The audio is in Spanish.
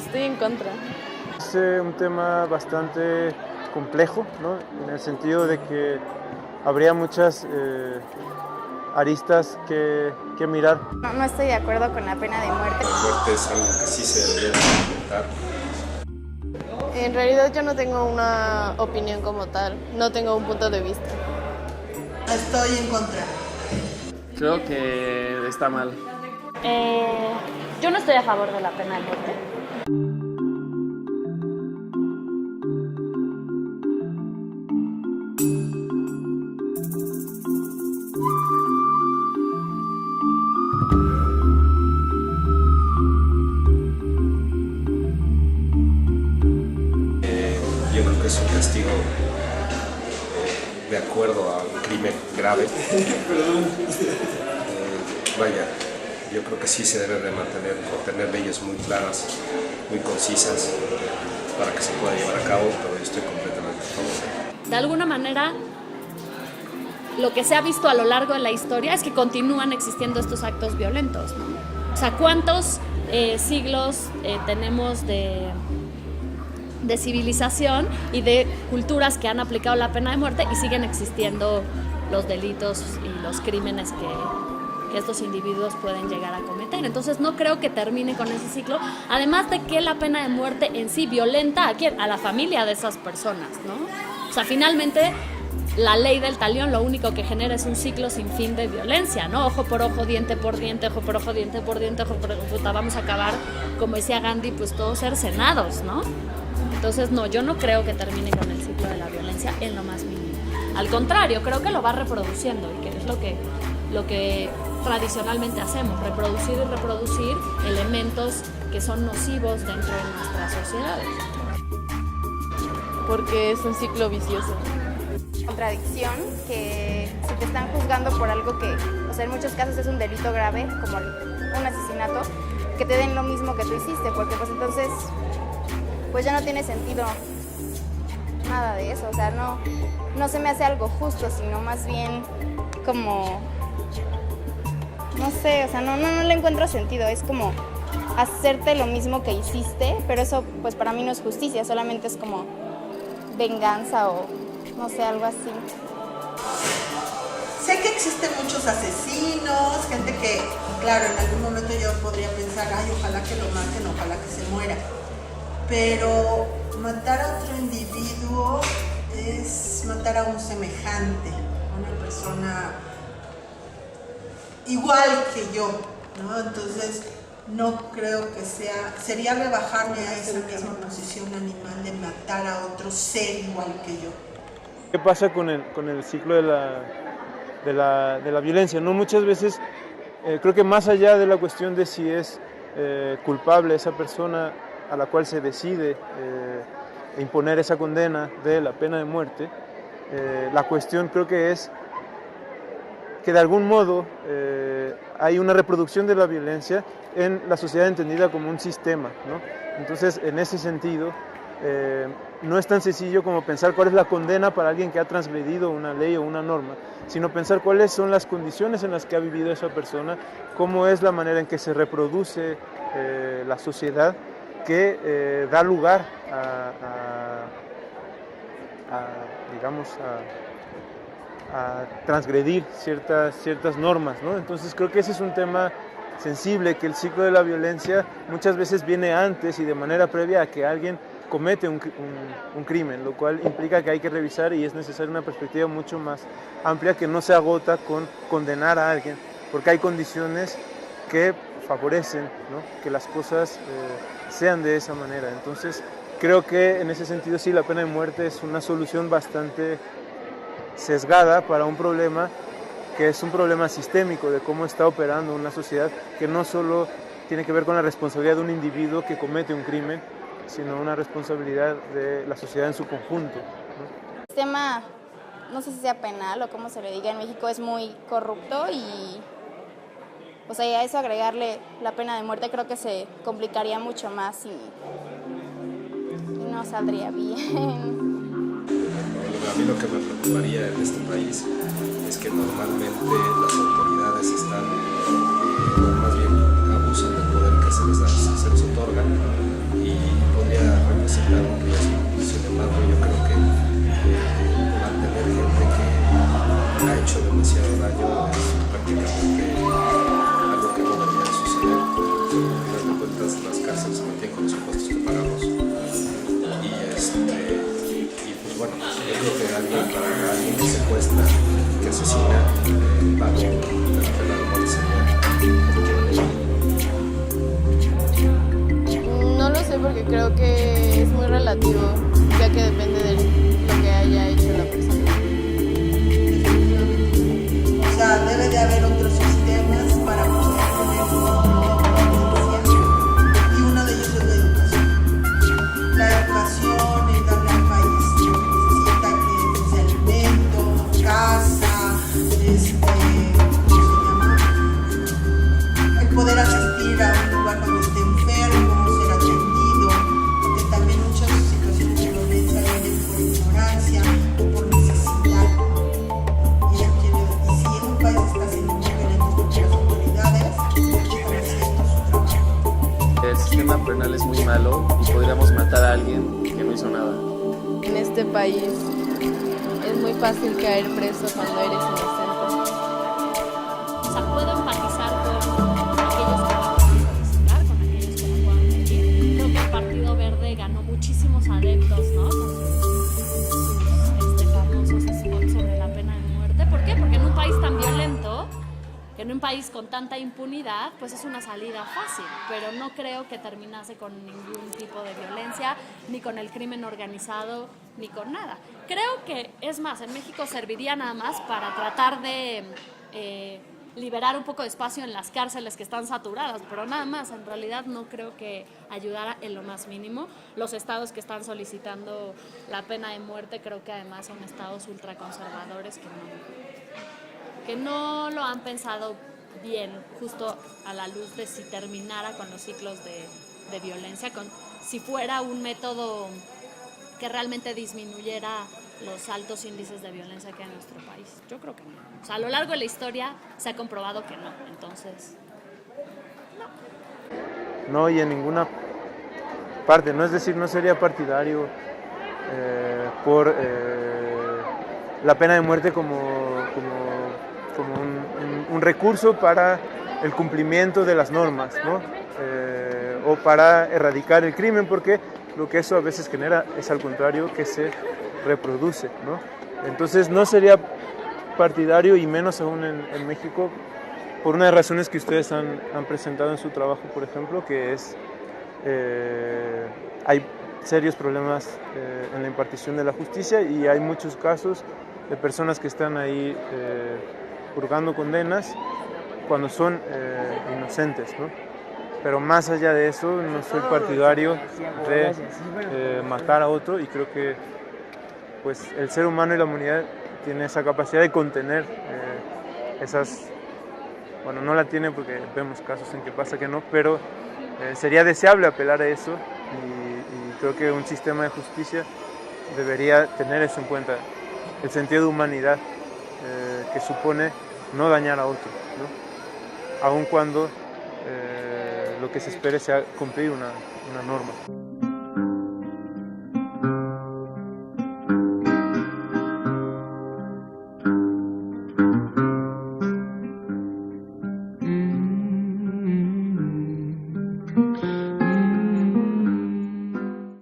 Estoy en contra. Es un tema bastante complejo, ¿no? En el sentido de que habría muchas aristas que mirar. No estoy de acuerdo con la pena de muerte. La muerte es algo que sí se debería implementar. En realidad yo no tengo una opinión como tal, no tengo un punto de vista. Estoy en contra. Creo que está mal. Yo no estoy a favor de la pena de muerte. Yo creo que es un castigo de acuerdo a un crimen grave. Vaya, yo creo que sí se deben de mantener o tener leyes muy claras, muy concisas para que se pueda llevar a cabo, pero yo estoy completamente a favor. De alguna manera, lo que se ha visto a lo largo de la historia es que continúan existiendo estos actos violentos, ¿no? O sea, ¿cuántos siglos tenemos de civilización y de culturas que han aplicado la pena de muerte y siguen existiendo los delitos y los crímenes que estos individuos pueden llegar a cometer? Entonces no creo que termine con ese ciclo, además de que la pena de muerte en sí violenta ¿a quién? A la familia de esas personas, ¿no? O sea, finalmente la ley del talión lo único que genera es un ciclo sin fin de violencia, ¿no? Ojo por ojo, diente por diente, ojo por ojo, diente por diente, ojo por ojo, vamos a acabar, como decía Gandhi, pues todos cercenados, ¿no? Entonces no, yo no creo que termine con el ciclo de la violencia en lo más mínimo. Al contrario, creo que lo va reproduciendo y que es lo que tradicionalmente hacemos, reproducir y reproducir elementos que son nocivos dentro de nuestras sociedades. Porque es un ciclo vicioso. Contradicción, que si te están juzgando por algo que, o sea, en muchos casos es un delito grave, como un asesinato, que te den lo mismo que tú hiciste, porque pues entonces, pues ya no tiene sentido nada de eso, o sea, no se me hace algo justo, sino más bien como, no sé, o sea, no le encuentro sentido, es como hacerte lo mismo que hiciste, pero eso pues para mí no es justicia, solamente es como venganza o no sé, algo así. Sé que existen muchos asesinos, gente que, claro, en algún momento yo podría pensar, ay, ojalá que lo maten, ojalá que se muera. Pero matar a otro individuo es matar a un semejante, a una persona igual que yo, ¿no? Entonces, no creo que sería rebajarme a esa misma posición animal de matar a otro ser igual que yo. ¿Qué pasa con el ciclo de la violencia? ¿No? Muchas veces creo que más allá de la cuestión de si es culpable esa persona a la cual se decide imponer esa condena de la pena de muerte, la cuestión creo que es que de algún modo hay una reproducción de la violencia en la sociedad entendida como un sistema, ¿no? Entonces, en ese sentido, no es tan sencillo como pensar cuál es la condena para alguien que ha transgredido una ley o una norma, sino pensar cuáles son las condiciones en las que ha vivido esa persona, cómo es la manera en que se reproduce la sociedad que da lugar a transgredir ciertas normas, ¿no? Entonces creo que ese es un tema sensible, que el ciclo de la violencia muchas veces viene antes y de manera previa a que alguien comete un crimen, lo cual implica que hay que revisar y es necesaria una perspectiva mucho más amplia que no se agota con condenar a alguien, porque hay condiciones que favorecen, ¿no?, que las cosas sean de esa manera. Entonces creo que en ese sentido sí, la pena de muerte es una solución bastante sesgada para un problema que es un problema sistémico de cómo está operando una sociedad, que no solo tiene que ver con la responsabilidad de un individuo que comete un crimen, sino una responsabilidad de la sociedad en su conjunto, ¿no? El sistema, no sé si sea penal o como se le diga en México, es muy corrupto y, o sea, y a eso agregarle la pena de muerte creo que se complicaría mucho más y no saldría bien. A mí lo que me preocuparía en este país es que normalmente las autoridades están, o más bien abusan del poder que se les otorga y se mantienen con los impuestos que pagamos. Y pues bueno, yo creo que alguien que secuestra, que asesina, pagó de la pena de muerte severa. No lo sé porque creo que es muy relativo, ya que depende de lo que haya hecho la persona. O sea, debe de haber otros sistemas para poder poner un control de violencia, y uno de ellos es la educación. La educación es darle al país lo que necesita, que es alimento, casa, ¿cómo se llama? El poder asistir a un lugar donde esté enfermo, ser atendido, porque también muchas situaciones de violencia vienen por ignorancia o por necesidad. Y si un país está siendo muy violento porque las autoridades están haciendo su trabajo. El sistema penal es muy malo y podríamos matar a alguien que no hizo nada. En este país es muy fácil caer preso cuando eres inocente. O sea, puedo empatizar con aquellos que la puedan solicitar, con aquellos que la puedan pedir. Creo que el Partido Verde ganó muchísimos adeptos, ¿no? Con sus famosos spots sobre la pena de muerte. ¿Por qué? Porque en un país tan violento, en un país con tanta impunidad, pues es una salida fácil, pero no creo que terminase con ningún tipo de violencia, ni con el crimen organizado, ni con nada. Creo que, es más, en México serviría nada más para tratar de liberar un poco de espacio en las cárceles que están saturadas, pero nada más. En realidad no creo que ayudara en lo más mínimo. Los estados que están solicitando la pena de muerte creo que además son estados ultraconservadores que no lo han pensado bien, justo a la luz de si terminara con los ciclos de violencia, si fuera un método que realmente disminuyera los altos índices de violencia que hay en nuestro país. Yo creo que no. O sea, a lo largo de la historia se ha comprobado que no. Entonces, No, y en ninguna parte, no, es decir, no sería partidario por la pena de muerte como un recurso para el cumplimiento de las normas, ¿no? O para erradicar el crimen, porque lo que eso a veces genera es al contrario, que se reproduce, ¿no? Entonces no sería partidario, y menos aún en México, por una de las razones que ustedes han presentado en su trabajo, por ejemplo, que es hay serios problemas en la impartición de la justicia, y hay muchos casos de personas que están ahí purgando condenas cuando son inocentes, ¿no? Pero más allá de eso, no soy partidario de matar a otro, y creo que pues, el ser humano y la humanidad tiene esa capacidad de contener esas... Bueno, no la tiene porque vemos casos en que pasa que no, pero sería deseable apelar a eso, y creo que un sistema de justicia debería tener eso en cuenta, el sentido de humanidad que supone no dañar a otro, ¿no? Aun cuando lo que se espere sea cumplir una norma.